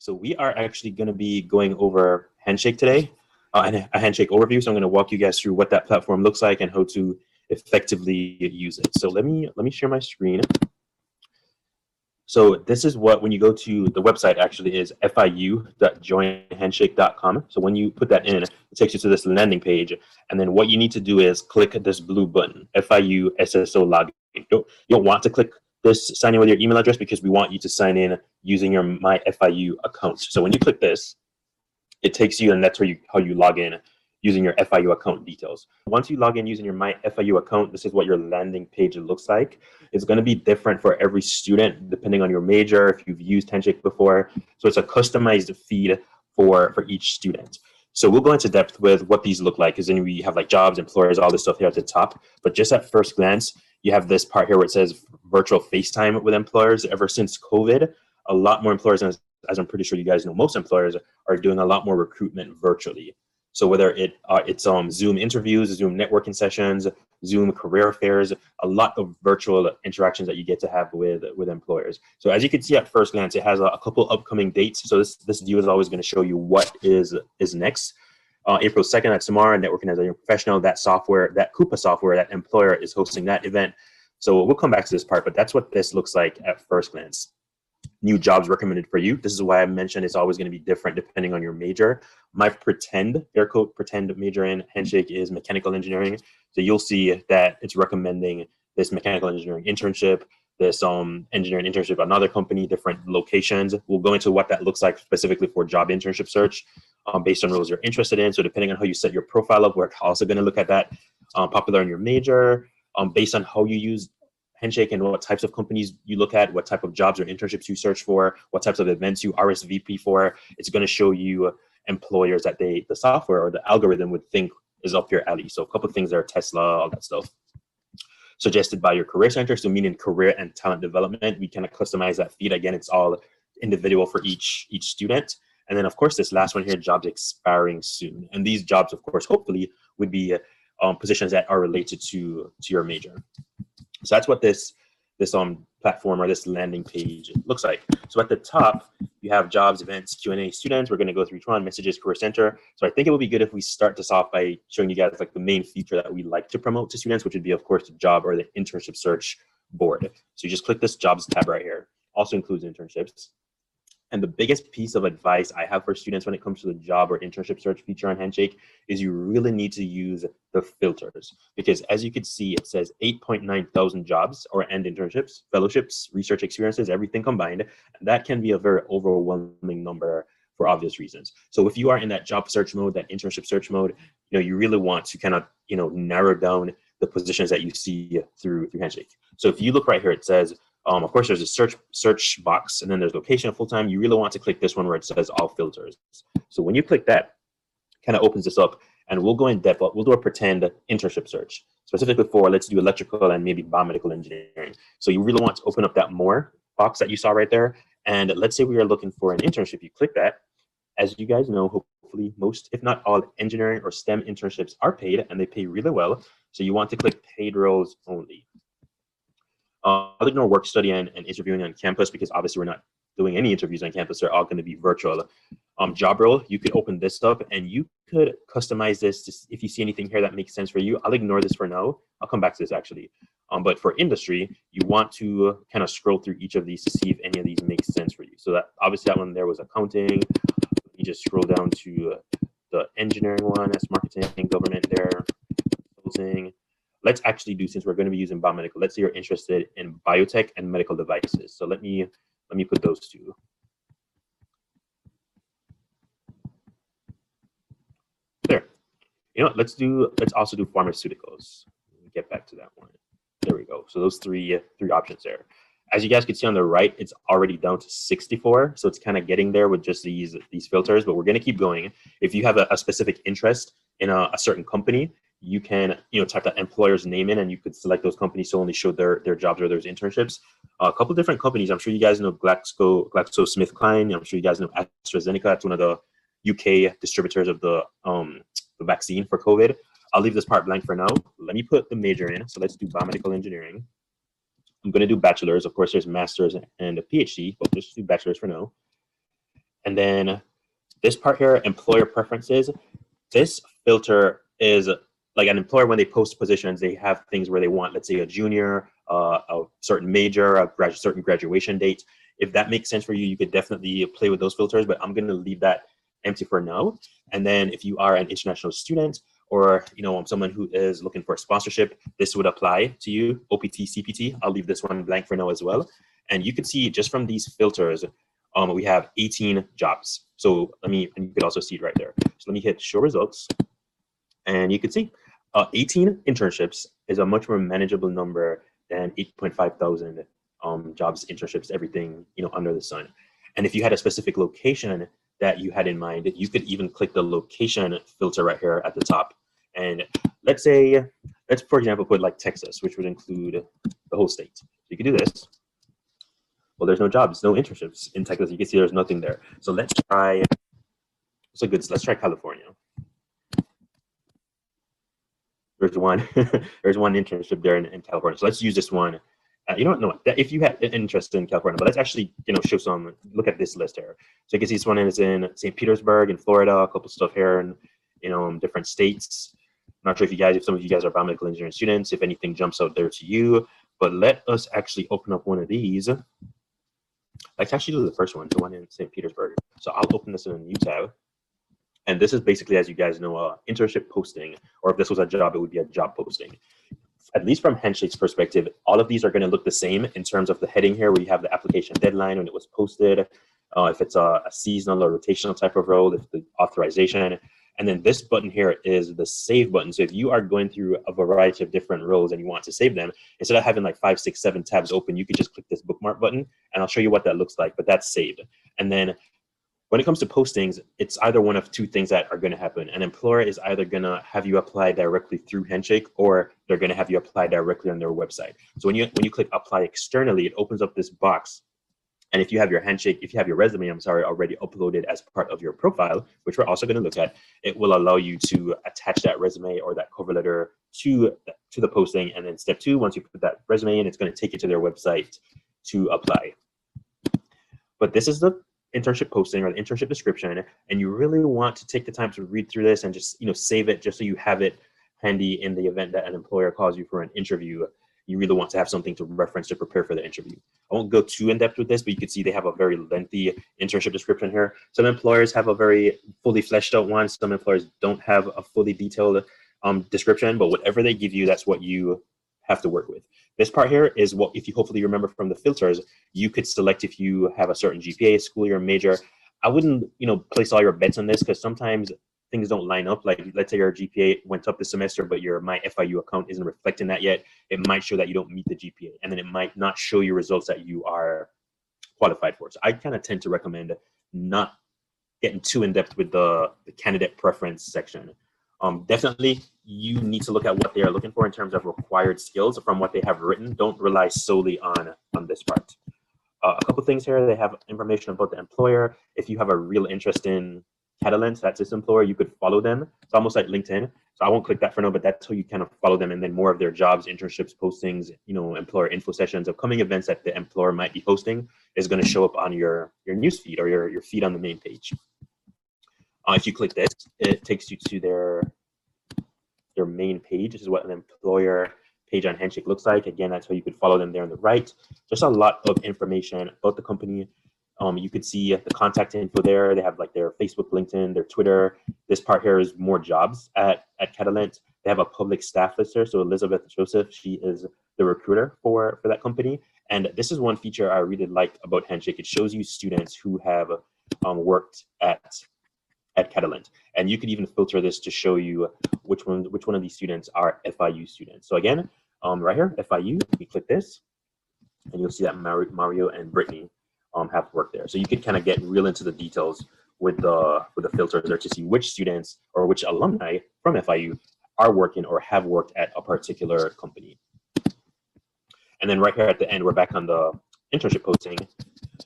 So we are actually going to be going over Handshake today, and a Handshake overview. So I'm going to walk you guys through what that platform looks like and how to effectively use it. So let me share my screen. So this is what, when you go to the website, actually is fiu.joinhandshake.com. So when you put that in, it takes you to this landing page. And then what you need to do is click this blue button, FIU SSO login. You don't want to click this sign in with your email address because we want you to sign in using your My FIU account. So when you click this, it takes you, and that's where how you log in using your FIU account details. Once you log in using your My FIU account, this is what your landing page looks like. It's going to be different for every student depending on your major, if you've used Handshake before. So it's a customized feed for each student. So we'll go into depth with what these look like, because then we have like jobs, employers, all this stuff here at the top. But just at first glance, you have this part here where it says virtual FaceTime with employers. Ever since COVID, a lot more employers, as I'm pretty sure you guys know, most employers are doing a lot more recruitment virtually. So whether it's Zoom interviews, Zoom networking sessions, Zoom career fairs, a lot of virtual interactions that you get to have with employers. So as you can see at first glance, it has a couple upcoming dates. So this view is always going to show you what is next. April 2nd, that's tomorrow, Networking as a Young Professional, that Coupa software, that employer is hosting that event. So we'll come back to this part, but that's what this looks like at first glance. New jobs recommended for you. This is why I mentioned it's always going to be different depending on your major. My air quote, pretend major in Handshake is mechanical engineering. So you'll see that it's recommending this mechanical engineering internship, this engineering internship, another company, different locations. We'll go into what that looks like specifically for job internship search based on roles you're interested in. So depending on how you set your profile up, we're also going to look at that. Popular in your major, based on how you use Handshake and what types of companies you look at, what type of jobs or internships you search for, what types of events you RSVP for. It's going to show you employers that the software or the algorithm would think is up your alley. So a couple of things there, Tesla, all that stuff. Suggested by your career center, so meaning career and talent development. We kind of customize that feed. Again, it's all individual for each student. And then of course, this last one here, jobs expiring soon. And these jobs, of course, hopefully would be positions that are related to your major. So that's what this platform or this landing page looks like. So at the top, you have jobs, events, Q&A, students. We're going to go through each one, messages, career center. So I think it would be good if we start this off by showing you guys like the main feature that we like to promote to students, which would be, of course, the job or the internship search board. So you just click this jobs tab right here. Also includes internships. And the biggest piece of advice I have for students when it comes to the job or internship search feature on Handshake is you really need to use the filters, because as you can see, it says 8.9 thousand jobs and internships, fellowships, research experiences, everything combined. And that can be a very overwhelming number for obvious reasons. So if you are in that job search mode, that internship search mode, you really want to kind of, narrow down the positions that you see through Handshake. So if you look right here, it says, of course, there's a search box, and then there's location and full-time. You really want to click this one where it says all filters. So when you click that, kind of opens this up, and we'll go in depth. We'll do a pretend internship search, specifically for, let's do electrical and maybe biomedical engineering. So you really want to open up that more box that you saw right there. And let's say we are looking for an internship. You click that. As you guys know, hopefully most, if not all, engineering or STEM internships are paid, and they pay really well. So you want to click paid roles only. I'll ignore work study and interviewing on campus, because obviously we're not doing any interviews on campus. They're all going to be virtual. Job role, you could open this up and you could customize this if you see anything here that makes sense for you. I'll ignore this for now. I'll come back to this actually. But for industry, you want to kind of scroll through each of these to see if any of these make sense for you. So that obviously that one there was accounting. You just scroll down to the engineering one. That's marketing, government there, consulting. Let's actually do, since we're going to be using biomedical, let's say you're interested in biotech and medical devices. So let me put those two. There. Let's also do pharmaceuticals. Let me get back to that one. There we go. So those three options there. As you guys can see on the right, it's already down to 64. So it's kind of getting there with just these filters, but we're going to keep going. If you have a specific interest in a certain company, you can type that employer's name in, and you could select those companies to only show their jobs or their internships. A couple different companies. I'm sure you guys know GlaxoSmithKline. I'm sure you guys know AstraZeneca. That's one of the UK distributors of the vaccine for COVID. I'll leave this part blank for now. Let me put the major in. So let's do biomedical engineering. I'm going to do bachelor's. Of course, there's master's and a PhD, but let's do bachelor's for now. And then this part here, employer preferences. This filter is like an employer, when they post positions, they have things where they want, let's say, a junior, a certain major, a certain graduation date. If that makes sense for you, you could definitely play with those filters, but I'm going to leave that empty for now. And then if you are an international student, or someone who is looking for a sponsorship, this would apply to you. OPT, CPT, I'll leave this one blank for now as well. And you can see just from these filters, we have 18 jobs. So and you could also see it right there. So let me hit show results, and you can see 18 internships is a much more manageable number than 8.5 thousand jobs, internships, everything under the sun. And if you had a specific location that you had in mind, you could even click the location filter right here at the top. And let's for example put like Texas, which would include the whole state. So you could do this. Well, there's no jobs, no internships in Texas. You can see there's nothing there. So let's try California. There's one there's one internship there in California. So let's use this one. If you had an interest in California, but let's actually show look at this list here. So you can see this one is in St. Petersburg in Florida, a couple stuff here in different states. I'm not sure if some of you guys are biomedical engineering students, if anything jumps out there to you, but let us actually open up one of these. Let's actually do the first one, the one in St. Petersburg. So I'll open this in a new tab. And this is basically, as you guys know, internship posting, or if this was a job, it would be a job posting. At least from Handshake's perspective, all of these are going to look the same in terms of the heading here, where you have the application deadline when it was posted, if it's a seasonal or rotational type of role, if the authorization. And then this button here is the save button. So if you are going through a variety of different roles and you want to save them, instead of having like 5, 6, 7 tabs open, you could just click this bookmark button, and I'll show you what that looks like, but that's saved. And then when it comes to postings, it's either one of two things that are going to happen. An employer is either going to have you apply directly through Handshake, or they're going to have you apply directly on their website. So when you click apply externally, it opens up this box. And if you have your resume, already uploaded as part of your profile, which we're also going to look at, it will allow you to attach that resume or that cover letter to the posting. And then step 2, once you put that resume in, it's going to take you to their website to apply. But this is the internship posting or the internship description, and you really want to take the time to read through this and just save it, just so you have it handy in the event that an employer calls you for an interview. You really want to have something to reference to prepare for the interview. I won't go too in depth with this, but you can see they have a very lengthy internship description here. Some employers have a very fully fleshed out one. Some employers don't have a fully detailed description, but whatever they give you, that's what you have to work with. This part here is what, if you hopefully remember from the filters, you could select if you have a certain GPA, school year, major. I wouldn't, place all your bets on this, because sometimes things don't line up. Like, let's say your GPA went up this semester, but your My FIU account isn't reflecting that yet. It might show that you don't meet the GPA, and then it might not show you results that you are qualified for. So I kind of tend to recommend not getting too in depth with the candidate preference section. Definitely, you need to look at what they are looking for in terms of required skills from what they have written. Don't rely solely on this part. A couple things here. They have information about the employer. If you have a real interest in Catalent, that's this employer, you could follow them. It's almost like LinkedIn. So I won't click that for now, but that's how you kind of follow them. And then more of their jobs, internships, postings, employer info sessions, upcoming events that the employer might be hosting is going to show up on your news feed or your feed on the main page. If you click this, it takes you to their main page. This is what an employer page on Handshake looks like. Again, that's how you could follow them there on the right. Just a lot of information about the company. You could see the contact info there. They have like their Facebook, LinkedIn, their Twitter. This part here is more jobs at Catalent. They have a public staff list here. So Elizabeth Joseph, she is the recruiter for that company. And this is one feature I really like about Handshake. It shows you students who have worked at Catalent, and you could even filter this to show you which one of these students are FIU students. So again, right here, FIU, you click this, and you'll see that Mario and Brittany have worked there. So you could kind of get real into the details with the filter there to see which students or which alumni from FIU are working or have worked at a particular company. And then right here at the end, we're back on the internship posting.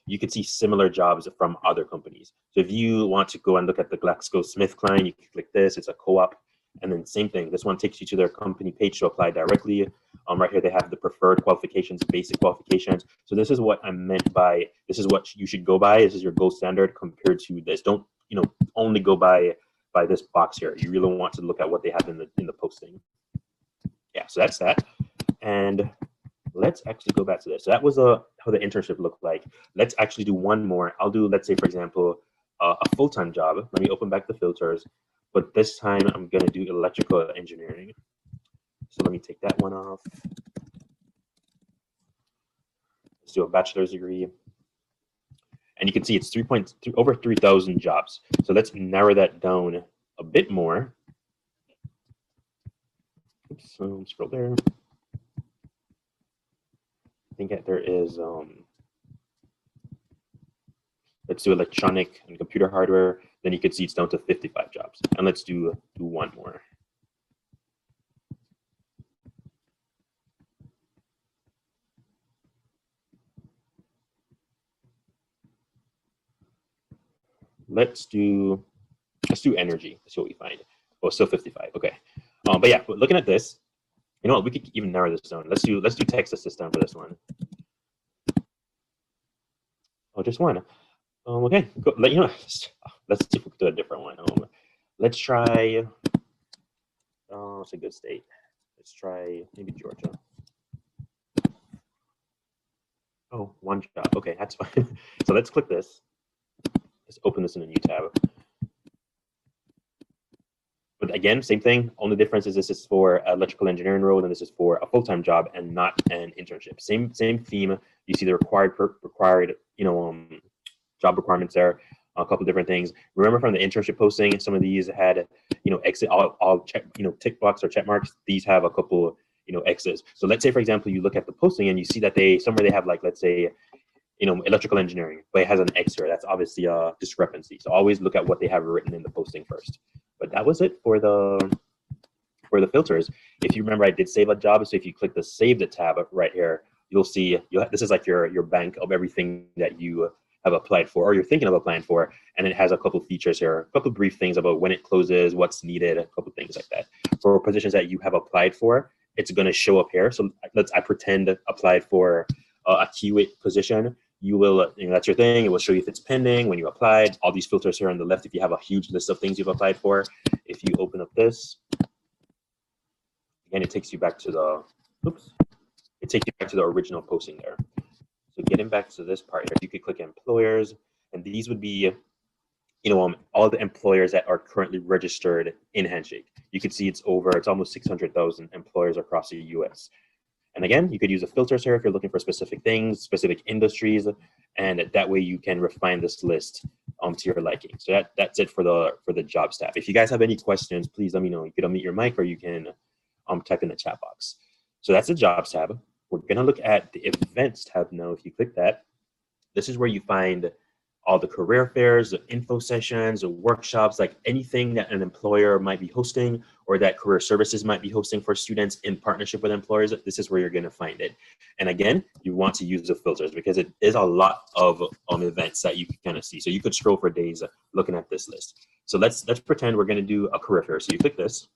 You can see similar jobs from other companies. So if you want to go and look at the GlaxoSmithKline, you can click this, it's a co-op. And then same thing, this one takes you to their company page to apply directly. Right here, they have the preferred qualifications, basic qualifications. So this is what I meant by, this is what you should go by. This is your gold standard compared to this. Don't, only go by this box here. You really want to look at what they have in the posting. Yeah, so that's that. And let's actually go back to this. So that was how the internship looked like. Let's actually do one more. I'll do, let's say, for example, a full-time job. Let me open back the filters. But this time I'm going to do electrical engineering. So let me take that one off. Let's do a bachelor's degree. And you can see it's over 3,000 jobs. So let's narrow that down a bit more. Oops, so scroll there. I think that there is, let's do electronic and computer hardware. Then you can see it's down to 55 jobs. And let's do one more. Let's do energy. Let's see what we find. Oh, still 55. Okay. But yeah, looking at this, you know what? We could even narrow this down. Let's do text assistant for this one. Oh, just one. Okay. Go, let's see if we can do a different one. Let's try. It's a good state. Let's try maybe Georgia. Oh, one job. Okay, that's fine. So let's click this. Let's open this in a new tab. But again, same thing. Only difference is this is for electrical engineering role, and this is for a full-time job and not an internship. Same theme. You see the required job requirements there. A couple different things. Remember from the internship posting, some of these had exit all check tick box or check marks. These have a couple X's. So let's say for example you look at the posting and you see that somewhere they have like, let's say, electrical engineering, but it has an X here. That's obviously a discrepancy. So always look at what they have written in the posting first. But that was it for the filters. If you remember, I did save a job. So if you click the Save the tab right here, you'll see this is like your bank of everything that you have applied for or you're thinking of applying for. And it has a couple features here, a couple brief things about when it closes, what's needed, a couple things like that. For positions that you have applied for, it's going to show up here. So I pretend applied for a QA position. You will, that's your thing. It will show you if it's pending, when you applied, all these filters here on the left if you have a huge list of things you've applied for. If you open up this, again, it takes you back to the original posting there. So getting back to this part here, you could click employers, and these would be, all the employers that are currently registered in Handshake. You can see it's almost 600,000 employers across the US. And again, you could use the filters here if you're looking for specific things, specific industries, and that way you can refine this list to your liking. So that's it for the jobs tab. If you guys have any questions, please let me know. You can unmute your mic or you can type in the chat box. So that's the jobs tab. We're gonna look at the events tab now. If you click that, this is where you find all the career fairs, the info sessions, the workshops, like anything that an employer might be hosting or that career services might be hosting for students in partnership with employers. This is where you're going to find it. And again, you want to use the filters because it is a lot of events that you can kind of see. So you could scroll for days looking at this list. So let's pretend we're going to do a career fair. So you click this,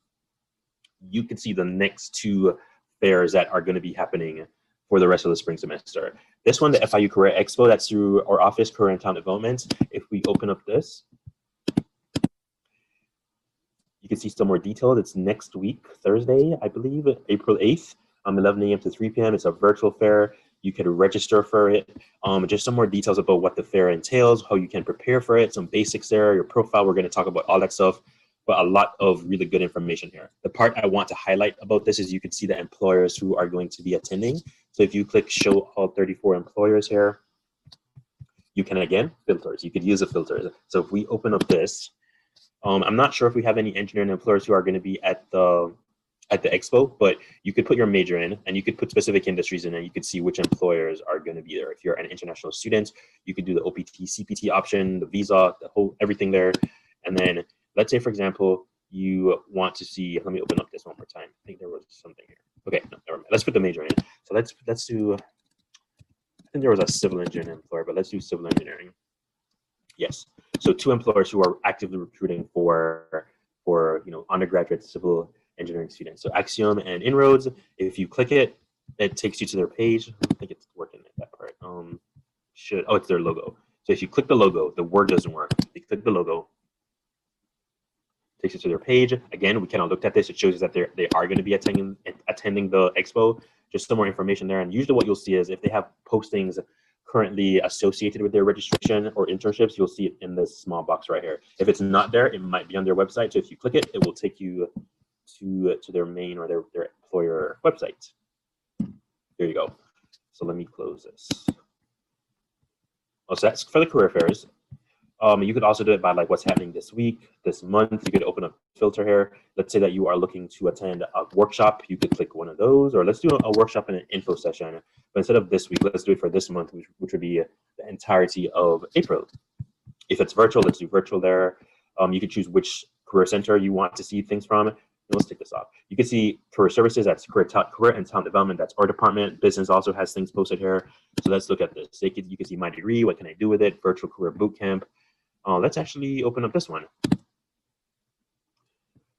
you can see the next two fairs that are going to be happening for the rest of the spring semester. This one, the FIU Career Expo, that's through our office, Career and Talent Development. If we open up this, you can see some more details. It's next week, Thursday, I believe, April 8th, 11 a.m. to 3 p.m. It's a virtual fair. You can register for it. Just some more details about what the fair entails, how you can prepare for it, some basics there, your profile. We're going to talk about all that stuff, but a lot of really good information here. The part I want to highlight about this is you can see the employers who are going to be attending. So if you click show all 34 employers here, you can, again, filters. You could use the filters. So if we open up this, I'm not sure if we have any engineering employers who are going to be at the expo, but you could put your major in and you could put specific industries in and you could see which employers are going to be there. If you're an international student, you could do the OPT, CPT option, the visa, everything there. And then let's say, for example, you want to see, let me open up this one more time. I think there was something here. Okay, no, never mind. Let's put the major in. So let's do, I think there was a civil engineering employer, but let's do civil engineering. Yes. So 2 employers who are actively recruiting for undergraduate civil engineering students. So Axiom and Inroads. If you click it, it takes you to their page. I don't think it's working at that part. It's their logo. So if you click the logo, the word doesn't work. If you click the logo, it takes you to their page. Again, we kind of looked at this. It shows us that they are going to be attending the expo. Just some more information there. And usually what you'll see is if they have postings currently associated with their registration or internships, you'll see it in this small box right here. If it's not there, it might be on their website. So if you click it, it will take you to their main or their employer website. There you go. So let me close this. So that's for the career fairs. You could also do it by like what's happening this week, this month. You could open a filter here. Let's say that you are looking to attend a workshop. You could click one of those, or let's do a workshop and an info session. But instead of this week, let's do it for this month, which would be the entirety of April. If it's virtual, let's do virtual there. You can choose which career center you want to see things from. Let's take this off. You can see career services, that's career and talent development, that's our department. Business also has things posted here. So let's look at this. You can see my degree, what can I do with it, virtual career bootcamp. Let's actually open up this one.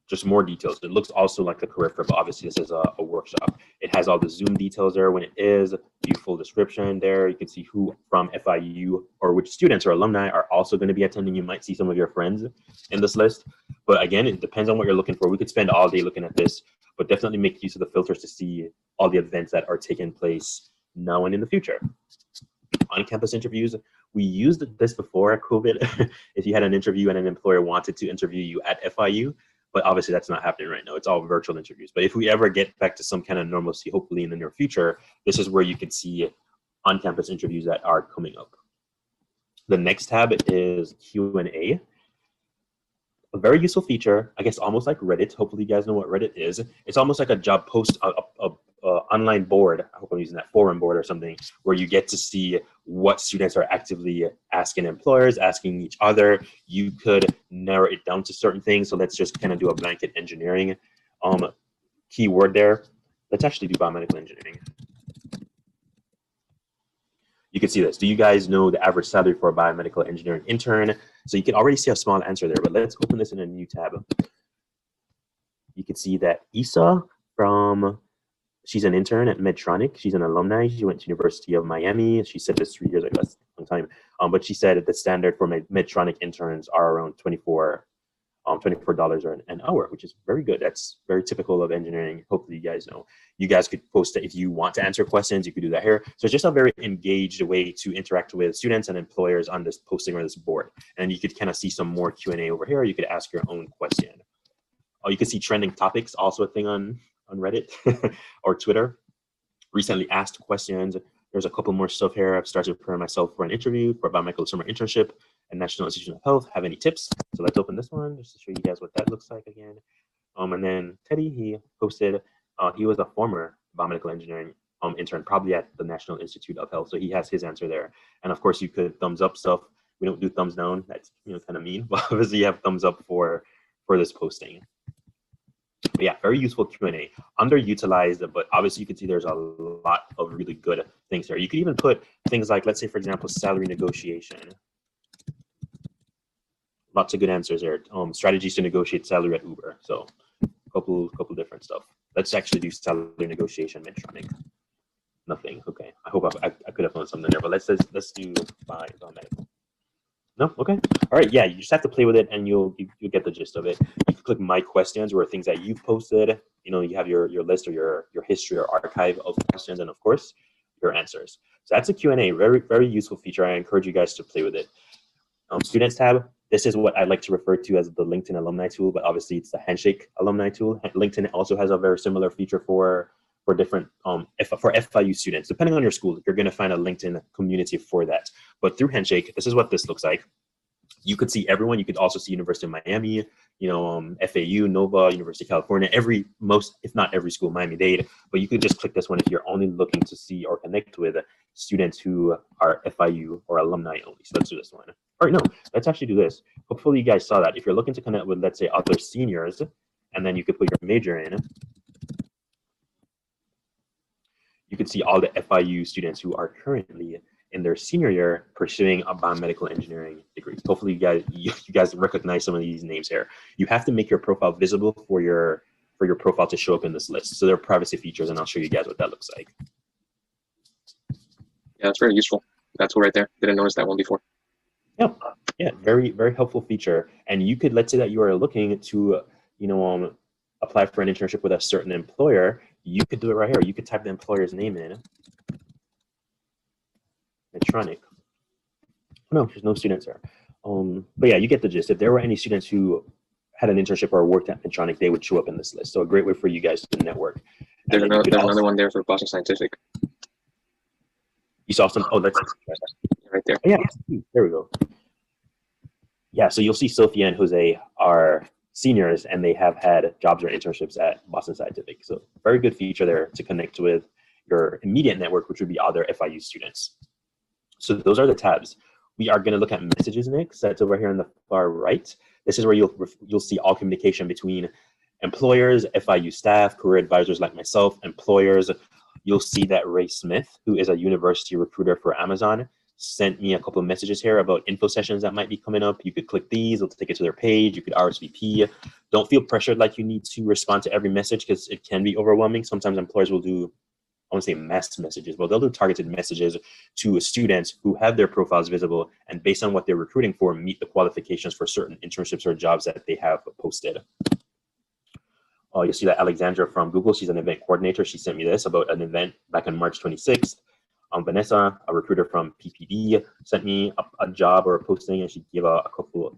Just more details. It looks also like a career fair, but obviously this is a workshop. It has all the Zoom details there when it is, view full description there. You can see who from FIU or which students or alumni are also going to be attending. You might see some of your friends in this list. But again, it depends on what you're looking for. We could spend all day looking at this, but definitely make use of the filters to see all the events that are taking place now and in the future. On-campus interviews, we used this before COVID. If you had an interview and an employer wanted to interview you at FIU, but obviously that's not happening right now. It's all virtual interviews. But if we ever get back to some kind of normalcy, hopefully in the near future, this is where you can see on-campus interviews that are coming up. The next tab is Q&A. A very useful feature, I guess almost like Reddit. Hopefully you guys know what Reddit is. It's almost like a job post, online board. I hope I'm using that forum board or something, where you get to see what students are actively asking employers, asking each other. You could narrow it down to certain things. So let's just kind of do a blanket engineering keyword there. Let's actually do biomedical engineering. You can see this. Do you guys know the average salary for a biomedical engineering intern? So you can already see a small answer there, but let's open this in a new tab. You can see that Isa she's an intern at Medtronic. She's an alumni. She went to University of Miami. She said this 3 years ago, that's a long time. But she said that the standard for Medtronic interns are around $24 an hour, which is very good. That's very typical of engineering. Hopefully you guys know. You guys could post it if you want to answer questions. You could do that here. So it's just a very engaged way to interact with students and employers on this posting or this board. And you could kind of see some more Q&A over here. You could ask your own question. You can see trending topics, also a thing on Reddit or Twitter. Recently asked questions. There's a couple more stuff here. I've started preparing myself for an interview for a biomedical summer internship at National Institute of Health. Have any tips? So let's open this one just to show you guys what that looks like again. And then Teddy, he posted, he was a former biomedical engineering intern, probably at the National Institute of Health. So he has his answer there. And of course you could thumbs up stuff. We don't do thumbs down. That's kind of mean, but obviously you have thumbs up for this posting. But yeah, very useful Q&A. Underutilized, but obviously you can see there's a lot of really good things here. You could even put things like, let's say, for example, salary negotiation. Lots of good answers there. Strategies to negotiate salary at Uber. So a couple different stuff. Let's actually do salary negotiation, Medtronic. Nothing. Okay. I hope I could have found something there, but let's do biomedical. No? Okay. All right. Yeah, you just have to play with it and you'll get the gist of it. You can click my questions or things that you've posted. You have your list or your history or archive of questions and of course your answers. So that's a Q&A, very, very useful feature. I encourage you guys to play with it. Students tab, this is what I like to refer to as the LinkedIn alumni tool, but obviously it's the Handshake alumni tool. LinkedIn also has a very similar feature for different for FIU students. Depending on your school, you're going to find a LinkedIn community for that. But through Handshake, this is what this looks like. You could see everyone. You could also see University of Miami, FAU, Nova, University of California, if not every school, Miami-Dade. But you could just click this one if you're only looking to see or connect with students who are FIU or alumni only. So let's do this one. All right, no, let's actually do this. Hopefully you guys saw that. If you're looking to connect with, let's say, other seniors, and then you could put your major in, you could see all the FIU students who are currently in their senior year pursuing a biomedical engineering degree. Hopefully you guys recognize some of these names here. You have to make your profile visible for your profile to show up in this list. So there are privacy features, and I'll show you guys what that looks like. Yeah, it's very useful. That tool right there. Didn't notice that one before. Yep. Yeah, very, very helpful feature. And you could, let's say that you are looking to, apply for an internship with a certain employer. You could do it right here. You could type the employer's name in. Medtronic. No, there's no students there. But yeah, you get the gist. If there were any students who had an internship or worked at Medtronic, they would show up in this list. So a great way for you guys to network. There's another one there for Boston Scientific. You saw some. Oh, that's right there. Oh, yeah, there we go. Yeah, so you'll see Sophia and Jose are seniors, and they have had jobs or internships at Boston Scientific. So very good feature there to connect with your immediate network, which would be other FIU students. So those are the tabs. We are going to look at messages next. That's over here on the far right. This is where you'll see all communication between employers, FIU staff, career advisors like myself, employers. You'll see that Ray Smith, who is a university recruiter for Amazon, sent me a couple of messages here about info sessions that might be coming up. You could click these, it'll take you to their page. You could RSVP. Don't feel pressured like you need to respond to every message because it can be overwhelming. Sometimes employers will do, I won't say mass messages, but they'll do targeted messages to students who have their profiles visible and based on what they're recruiting for, meet the qualifications for certain internships or jobs that they have posted. Oh, you'll see that Alexandra from Google, she's an event coordinator. She sent me this about an event back on March 26th. Vanessa, a recruiter from PPD, sent me a job or a posting, and she gave a couple,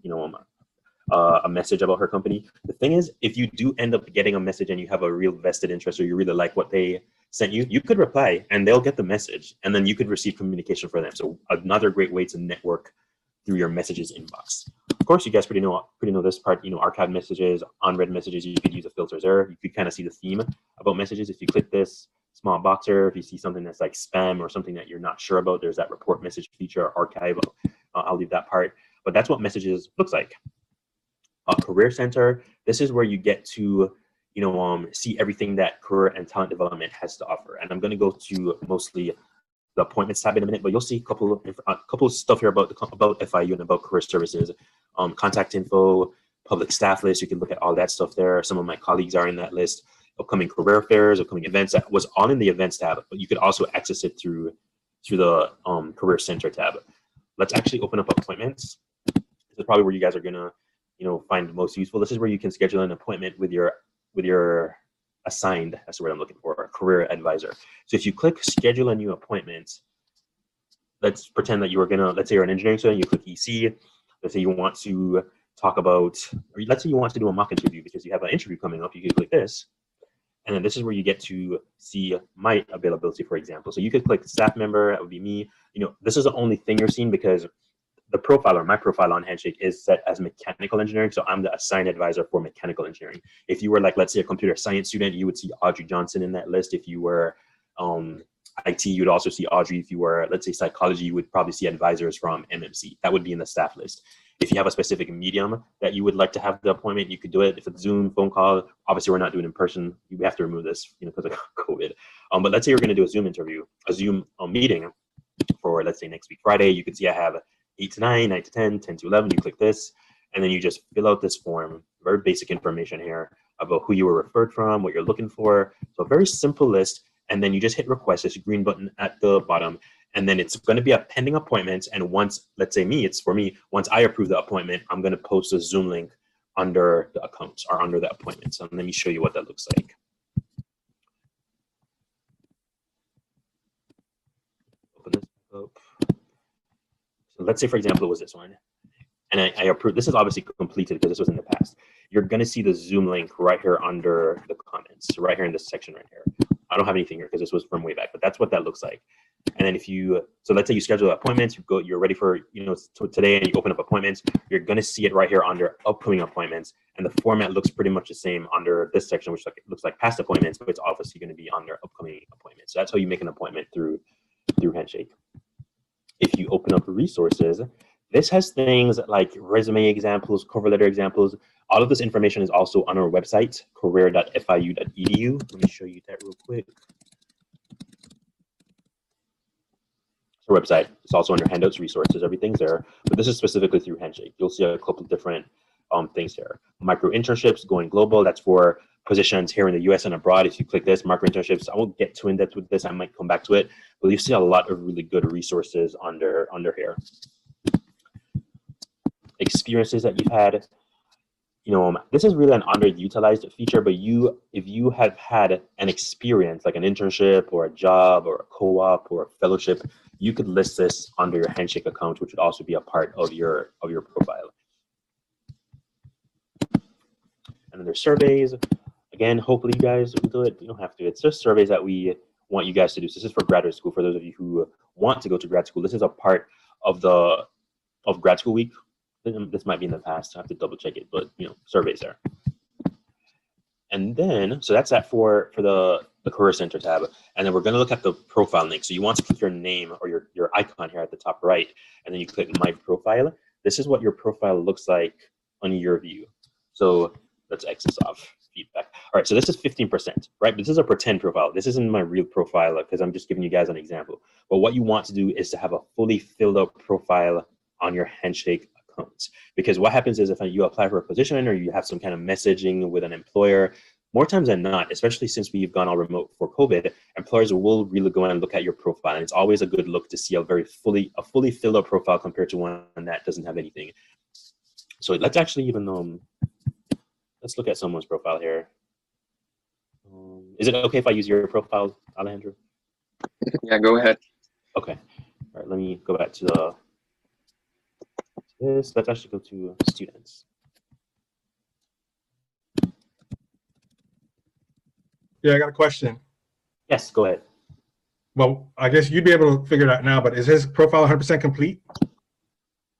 a message about her company. The thing is, if you do end up getting a message and you have a real vested interest or you really like what they sent you, you could reply and they'll get the message and then you could receive communication for them. So another great way to network through your messages inbox. Of course, you guys pretty know this part, archived messages, unread messages, you could use the filters there. You could kind of see the theme about messages. If you click this small box here, if you see something that's like spam or something that you're not sure about, there's that report message feature or archive. I'll leave that part, but that's what messages looks like. Career Center, this is where you get to see everything that career and talent development has to offer. And I'm going to go to mostly the appointments tab in a minute, but you'll see a couple of stuff here about FIU and about career services, contact info, public staff list. You can look at all that stuff there. Some of my colleagues are in that list. Upcoming career fairs, upcoming events, that was all in the events tab, but you could also access it through the Career Center tab. Let's actually open up appointments. This is probably where you guys are gonna find most useful. This is where you can schedule an appointment with your assigned, that's the word I'm looking for, a career advisor. So if you click schedule a new appointment, let's pretend that let's say you're an engineering student, you click EC. Let's say you want to talk about, or let's say you want to do a mock interview because you have an interview coming up, you can click this. And then this is where you get to see my availability, for example. So you could click staff member, that would be me. This is the only thing you're seeing because the profile or my profile on Handshake is set as mechanical engineering. So I'm the assigned advisor for mechanical engineering. If you were let's say a computer science student, you would see Audrey Johnson in that list. If you were IT, you'd also see Audrey. If you were, let's say psychology, you would probably see advisors from MMC. That would be in the staff list. If you have a specific medium that you would like to have the appointment, you could do it. If it's Zoom, phone call, obviously we're not doing in person. We have to remove this, because of COVID. But let's say you're going to do a Zoom interview, a Zoom meeting for, let's say, next week, Friday. You can see I have 8 to 9, 9 to 10, 10 to 11. You click this, and then you just fill out this form. Very basic information here about who you were referred from, what you're looking for. So a very simple list. And then you just hit request, this green button at the bottom. And then it's going to be a pending appointment. And once, let's say it's for me, once I approve the appointment, I'm going to post a Zoom link under the accounts or under the appointment. So let me show you what that looks like. Open this up. So let's say, for example, it was this one. And I approve. This is obviously completed because this was in the past. You're going to see the Zoom link right here under the comments, right here in this section right here. I don't have anything here because this was from way back, but that's what that looks like. And then so let's say you schedule appointments, you're ready for, today, and you open up appointments, you're going to see it right here under upcoming appointments. And the format looks pretty much the same under this section, which looks like past appointments, but it's obviously going to be under upcoming appointments. So that's how you make an appointment through Handshake. If you open up resources, this has things like resume examples, cover letter examples. All of this information is also on our website, career.fiu.edu. Let me show you that real quick. Our website. It's also under handouts, resources, everything's there. But this is specifically through Handshake. You'll see a couple of different things here. Micro internships, going global, that's for positions here in the US and abroad. If you click this, micro internships, I won't get too in depth with this, I might come back to it, but you see a lot of really good resources under here. Experiences that you've had. This is really an underutilized feature, but if you have had an experience like an internship or a job or a co-op or a fellowship, you could list this under your Handshake account, which would also be a part of your profile. And then there's surveys. Again, hopefully you guys will do it. You don't have to. It's just surveys that we want you guys to do. So this is for graduate school. For those of you who want to go to grad school, this is a part of grad school week. This might be in the past. I have to double check it, but surveys there. And then, so that's that for the Career Center tab. And then we're going to look at the profile link. So you want to click your name or your icon here at the top right, and then you click My Profile. This is what your profile looks like on your view. So let's X this off. Feedback. All right, so this is 15%, right? This is a pretend profile. This isn't my real profile because I'm just giving you guys an example. But what you want to do is to have a fully filled out profile on your Handshake account. Because what happens is if you apply for a position or you have some kind of messaging with an employer, more times than not, especially since we've gone all remote for COVID, employers will really go in and look at your profile. And it's always a good look to see a fully filled out profile compared to one that doesn't have anything. So let's actually even let's look at someone's profile here. Is it okay if I use your profile, Alejandro? Yeah, go ahead. Okay. All right, let me go back to this. Let's actually go to students. Yeah, I got a question. Yes, go ahead. Well, I guess you'd be able to figure it out now, but is his profile 100% complete?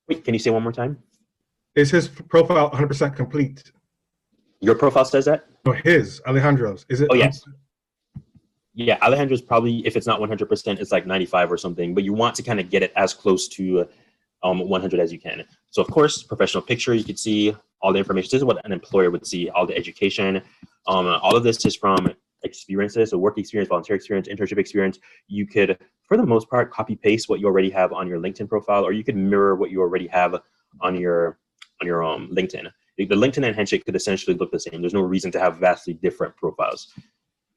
Wait, can you say one more time? Is his profile 100% complete? Your profile says that? No, Alejandro's. Is it? Oh, yes. Yeah, Alejandro's probably, if it's not 100%, it's like 95 or something, but you want to kind of get it as close to 100 as you can. So of course, professional picture, you could see all the information. This is what an employer would see, all the education. All of this is from experiences, so work experience, volunteer experience, internship experience. You could, for the most part, copy paste what you already have on your LinkedIn profile, or you could mirror what you already have on your LinkedIn. The LinkedIn and Handshake could essentially look the same. There's no reason to have vastly different profiles.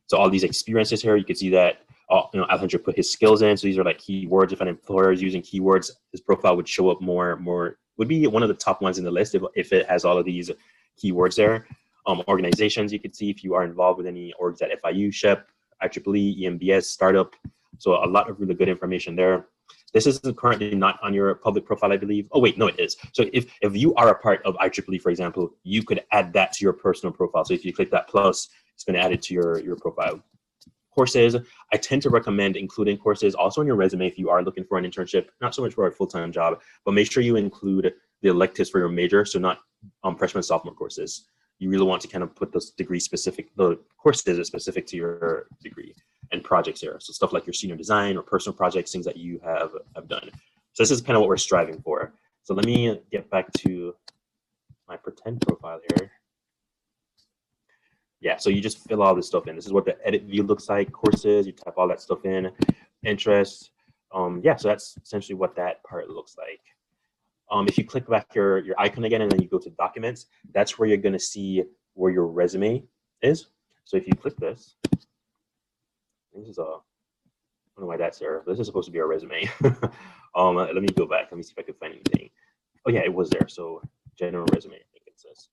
So all these experiences here, you can see that Alejandro put his skills in. So these are like keywords. If an employer is using keywords, his profile would show up would be one of the top ones in the list if it has all of these keywords there. Organizations, you can see if you are involved with any orgs at FIU, SHEP, IEEE, EMBS, startup. So a lot of really good information there. This is currently not on your public profile, I believe. Oh, wait, no, it is. So if you are a part of IEEE, for example, you could add that to your personal profile. So if you click that plus, it's going to add it to your profile. Courses, I tend to recommend including courses also on your resume if you are looking for an internship, not so much for a full-time job, but make sure you include the electives for your major, so not freshman, sophomore courses. You really want to kind of put those the courses are specific to your degree, and projects here. So stuff like your senior design or personal projects, things that you have done. So this is kind of what we're striving for. So let me get back to my pretend profile here. Yeah, so you just fill all this stuff in. This is what the edit view looks like, courses, you type all that stuff in, interests. Yeah, so that's essentially what that part looks like. If you click back your icon again and then you go to documents, that's where you're gonna see where your resume is. So if you click this, this is I don't know why that's there, but this is supposed to be our resume. Let me go back, let me see if I can find anything. Oh yeah, it was there, so general resume, I think it says.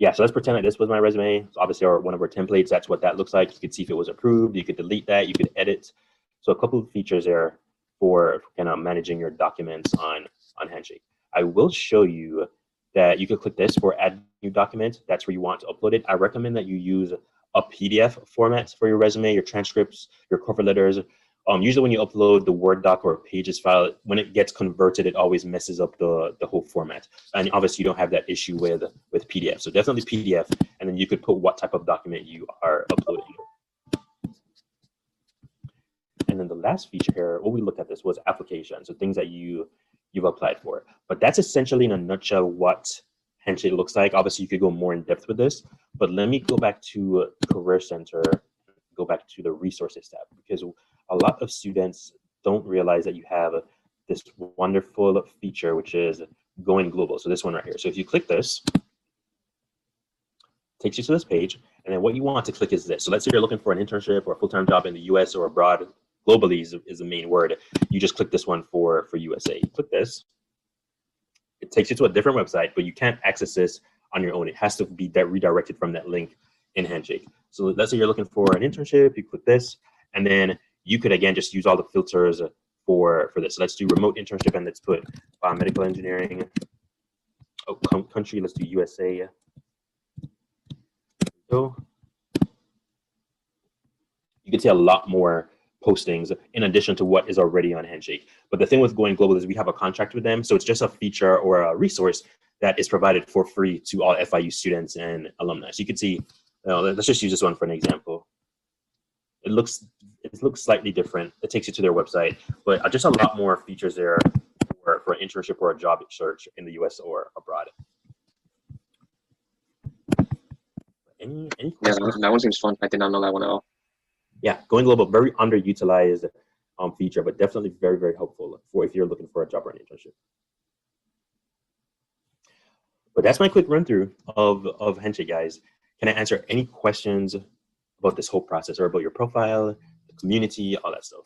Yeah, so let's pretend that this was my resume. So obviously one of our templates, that's what that looks like. You could see if it was approved, you could delete that, you could edit. So a couple of features there for kind of managing your documents on Handshake. I will show you that you could click this for add new document. That's where you want to upload it. I recommend that you use a PDF format for your resume, your transcripts, your cover letters. Usually when you upload the Word doc or a Pages file, when it gets converted, it always messes up the whole format. And obviously you don't have that issue with PDF. So definitely PDF, and then you could put what type of document you are uploading. And then the last feature here, what we looked at this was application. So things that you've applied for. But that's essentially in a nutshell what Handshake looks like. Obviously you could go more in depth with this, but let me go back to Career Center, go back to the resources tab, because a lot of students don't realize that you have this wonderful feature, which is going global. So this one right here. So if you click this, takes you to this page, and then what you want to click is this. So let's say you're looking for an internship or a full-time job in the US or abroad. Globally is the main word. You just click this one for USA. You click this. It takes you to a different website, but you can't access this on your own. It has to be redirected from that link in Handshake. So let's say you're looking for an internship, you click this, and then you could again just use all the filters for this. So let's do remote internship, and let's put biomedical engineering. Oh, country, let's do USA. So you can see a lot more postings in addition to what is already on Handshake. But the thing with going global is we have a contract with them, so it's just a feature or a resource that is provided for free to all FIU students and alumni. So you can see, let's just use this one for an example. It looks slightly different. It takes you to their website, but just a lot more features there for an internship or a job search in the US or abroad. Any questions? Yeah, that one seems fun. I did not know that one at all. Yeah, going global, very underutilized feature, but definitely very, very helpful for if you're looking for a job or an internship. But that's my quick run through of Handshake, guys. Can I answer any questions about this whole process or about your profile, the community, all that stuff?